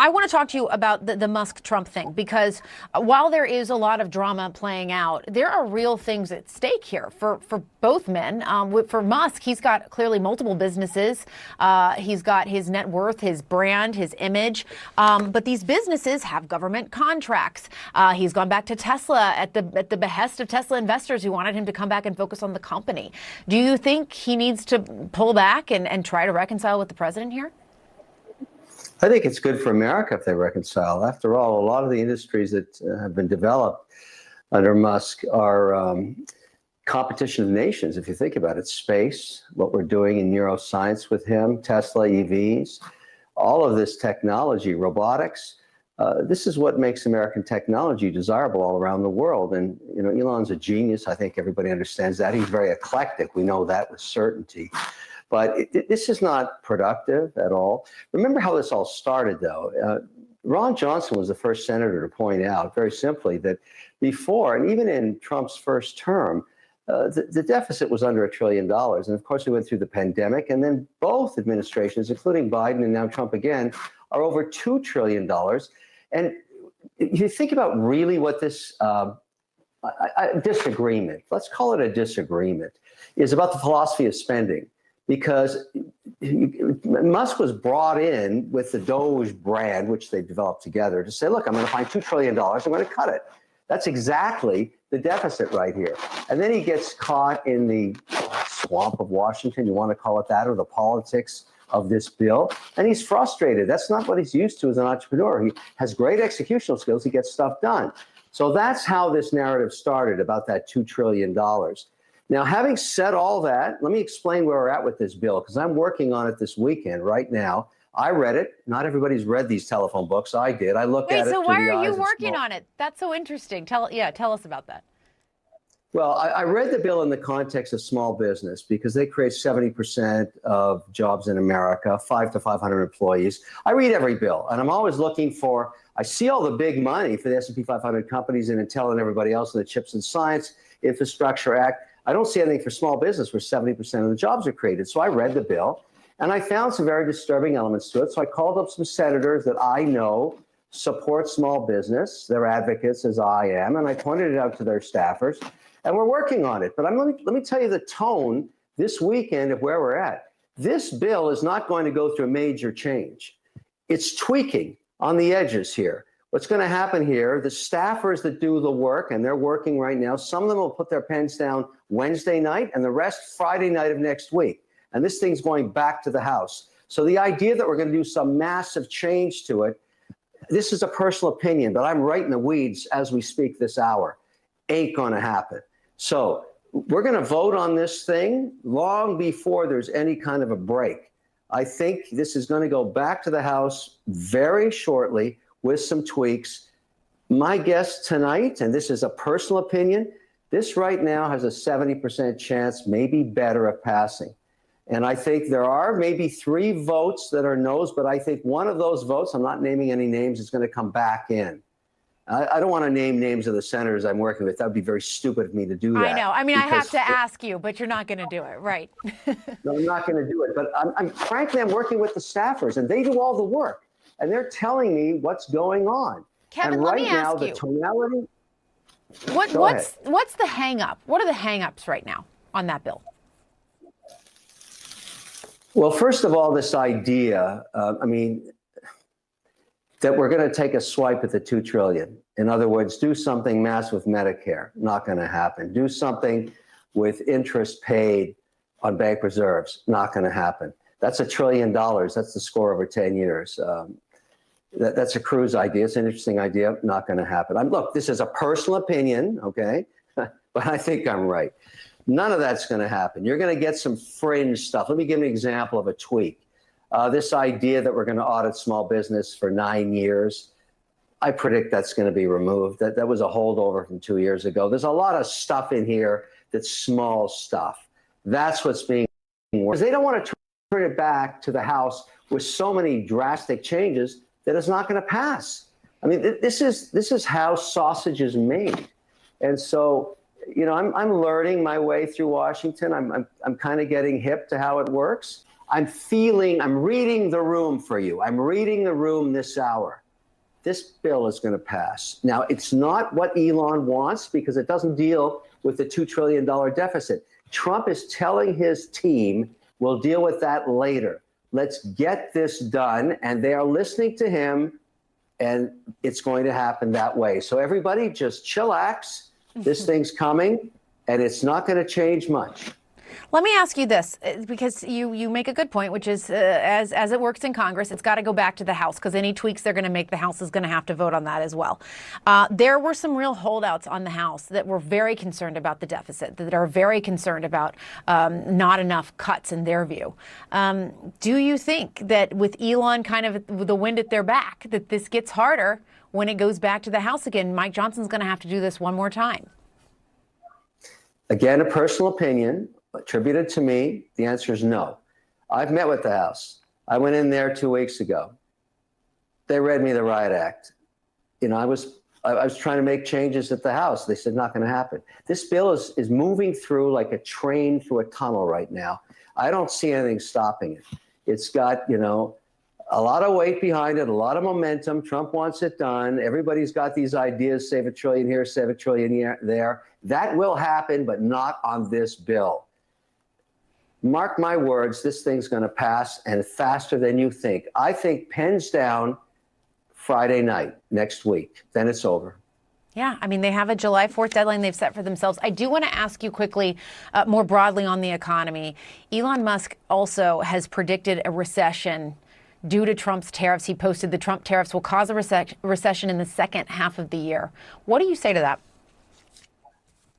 I want to talk to you about the Musk-Trump thing, because while there is a lot of drama playing out, there are real things at stake here for both men. For Musk, he's got clearly multiple businesses. He's got his net worth, his brand, his image. But these businesses have government contracts. He's gone back to Tesla at the behest of Tesla investors who wanted him to come back and focus on the company. Do you think he needs to pull back and try to reconcile with the president here? I think it's good for America if they reconcile. After all, a lot of the industries that have been developed under Musk are competition of nations. If you think about it, space, what we're doing in neuroscience with him, Tesla EVs, all of this technology, robotics, this is what makes American technology desirable all around the world. And, you know, Elon's a genius. I think everybody understands that. He's very eclectic. We know that with certainty. But this is not productive at all. Remember how this all started, though. Ron Johnson was the first senator to point out, very simply, that before, and even in Trump's first term, the deficit was under $1 trillion. And of course, we went through the pandemic. And then both administrations, including Biden and now Trump again, are over $2 trillion. And you think about really what this disagreement, let's call it a disagreement, is about the philosophy of spending. Because Musk was brought in with the Doge brand, which they developed together, to say, look, I'm going to find $2 trillion, I'm going to cut it. That's exactly the deficit right here. And then he gets caught in the swamp of Washington, you want to call it that, or the politics of this bill, and he's frustrated. That's not what he's used to as an entrepreneur. He has great executional skills, he gets stuff done. So that's how this narrative started about that $2 trillion. Now, having said all that, let me explain where we're at with this bill, because I'm working on it this weekend right now. I read it. Not everybody's read these telephone books. I did. I looked at it. Wait, so why are you working on it? That's so interesting. Tell us about that. Well, I read the bill in the context of small business because they create 70% of jobs in America, 5 to 500 employees. I read every bill, and I'm always looking for, I see all the big money for the S&P 500 companies and Intel and everybody else in the Chips and Science Infrastructure Act. I don't see anything for small business where 70% of the jobs are created. So I read the bill, and I found some very disturbing elements to it. So I called up some senators that I know support small business. They're advocates, as I am, and I pointed it out to their staffers, and we're working on it. But let me tell you the tone this weekend of where we're at. This bill is not going to go through a major change. It's tweaking on the edges here. What's going to happen here, the staffers that do the work, and they're working right now, some of them will put their pens down Wednesday night and the rest Friday night of next week. And this thing's going back to the House. So the idea that we're going to do some massive change to it, this is a personal opinion, but I'm right in the weeds as we speak this hour. Ain't going to happen. So we're going to vote on this thing long before there's any kind of a break. I think this is going to go back to the House very shortly with some tweaks. My guess tonight, and this is a personal opinion, this right now has a 70% chance, maybe better, of passing. And I think there are maybe 3 votes that are no's, but I think one of those votes, I'm not naming any names, is going to come back in. I don't want to name names of the senators I'm working with. That would be very stupid of me to do that. I know. I mean, I have to ask you, but you're not going to do it, right? No, I'm not going to do it. But frankly, I'm working with the staffers, and they do all the work. And they're telling me what's going on. Kevin, and let right me now, ask the you. tonality. What's the hang up? What are the hang ups right now on that bill? Well, first of all, this idea, that we're going to take a swipe at the $2 trillion. In other words, do something massive with Medicare. Not going to happen. Do something with interest paid on bank reserves. Not going to happen. That's $1 trillion. That's the score over 10 years. That's a Cruz idea. It's an interesting idea. Not going to happen. Look, this is a personal opinion, okay? But I think I'm right. None of that's going to happen. You're going to get some fringe stuff. Let me give you an example of a tweak. This idea that we're going to audit small business for 9 years, I predict that's going to be removed. That was a holdover from 2 years ago. There's a lot of stuff in here that's small stuff. That's what's being worked. They don't want to turn it back to the House with so many drastic changes that it's not going to pass. I mean, this is how sausage is made. And so, you know, I'm learning my way through Washington. I'm kind of getting hip to how it works. I'm reading the room for you. I'm reading the room this hour. This bill is going to pass. Now, it's not what Elon wants because it doesn't deal with the $2 trillion deficit. Trump is telling his team, we'll deal with that later. Let's get this done. And they are listening to him, and it's going to happen that way. So everybody just chillax. This thing's coming, and it's not going to change much. Let me ask you this, because you make a good point, which is as it works in Congress, it's got to go back to the House, because any tweaks they're going to make, the House is going to have to vote on that as well. There were some real holdouts on the House that were very concerned about the deficit, that are very concerned about not enough cuts in their view. Do you think that with Elon kind of the wind at their back, that this gets harder when it goes back to the House again? Mike Johnson's going to have to do this one more time. Again, a personal opinion attributed to me. The answer is no. I've met with the House. I went in there 2 weeks ago. They read me the riot act. You know, I was trying to make changes at the House. They said not going to happen. This bill is moving through like a train through a tunnel right now. I don't see anything stopping it. It's got, you know, a lot of weight behind it, a lot of momentum. Trump wants it done. Everybody's got these ideas, save $1 trillion here, save $1 trillion there. That will happen, but not on this bill. Mark my words, this thing's going to pass, and faster than you think. I think pens down Friday night next week. Then it's over. Yeah, I mean, they have a July 4th deadline they've set for themselves. I do want to ask you quickly, more broadly on the economy. Elon Musk also has predicted a recession due to Trump's tariffs. He posted the Trump tariffs will cause a recession in the second half of the year. What do you say to that?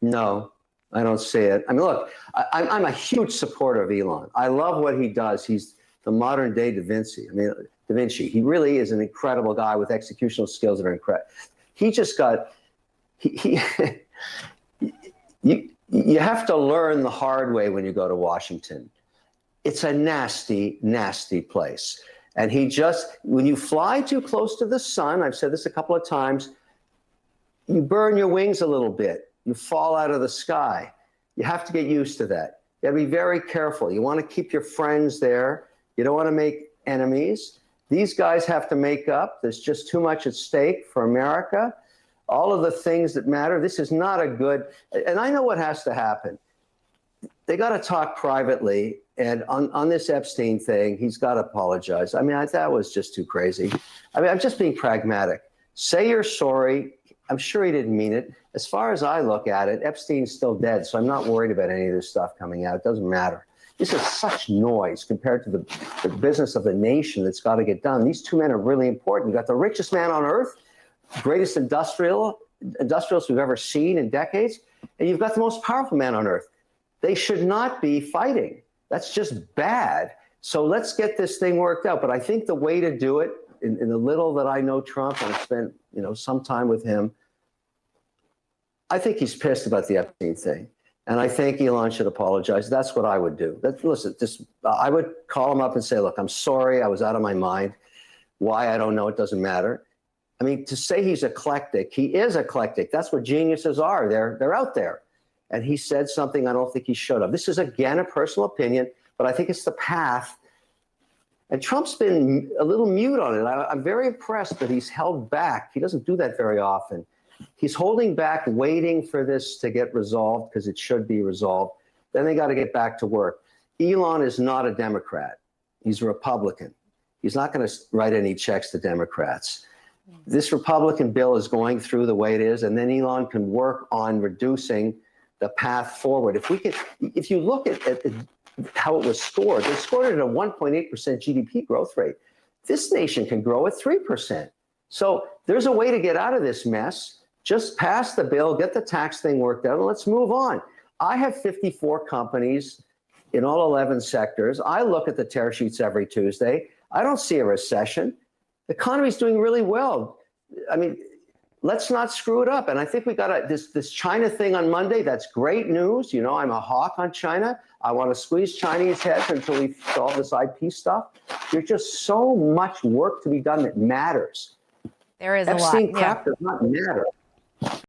No, I don't see it. I mean, look, I'm a huge supporter of Elon. I love what he does. He's the modern day Da Vinci. He really is an incredible guy with executional skills that are incredible. He just got, you have to learn the hard way when you go to Washington. It's a nasty, nasty place. And when you fly too close to the sun, I've said this a couple of times, you burn your wings a little bit. You fall out of the sky. You have to get used to that. You gotta be very careful. You wanna keep your friends there. You don't wanna make enemies. These guys have to make up. There's just too much at stake for America. All of the things that matter. This is not a good, and I know what has to happen. They gotta talk privately, and on this Epstein thing, he's gotta apologize. I mean, that was just too crazy. I mean, I'm just being pragmatic. Say you're sorry. I'm sure he didn't mean it. As far as I look at it, Epstein's still dead, so I'm not worried about any of this stuff coming out. It doesn't matter. This is such noise compared to the business of the nation that's got to get done. These two men are really important. You've got the richest man on earth, greatest industrialists we've ever seen in decades, and you've got the most powerful man on earth. They should not be fighting. That's just bad. So let's get this thing worked out. But I think the way to do it, in the little that I know Trump, and I've spent some time with him, I think he's pissed about the Epstein thing. And I think Elon should apologize. That's what I would do. I would call him up and say, look, I'm sorry. I was out of my mind. Why? I don't know. It doesn't matter. I mean, to say he's eclectic, he is eclectic. That's what geniuses are. They're out there. And he said something I don't think he should have. This is, again, a personal opinion, but I think it's the path. And Trump's been a little mute on it. I'm very impressed that he's held back. He doesn't do that very often. He's holding back, waiting for this to get resolved because it should be resolved. Then they got to get back to work. Elon is not a Democrat. He's a Republican. He's not going to write any checks to Democrats. This Republican bill is going through the way it is, and then Elon can work on reducing the path forward. If you look at how it was scored, they scored it at a 1.8% GDP growth rate. This nation can grow at 3%. So there's a way to get out of this mess. Just pass the bill, get the tax thing worked out, and let's move on. I have 54 companies in all 11 sectors. I look at the tear sheets every Tuesday. I don't see a recession. The economy's doing really well. I mean, let's not screw it up. And I think we got this China thing on Monday. That's great news. You know, I'm a hawk on China. I want to squeeze Chinese heads until we solve this IP stuff. There's just so much work to be done that matters. There is Epstein a lot. crap does not matter.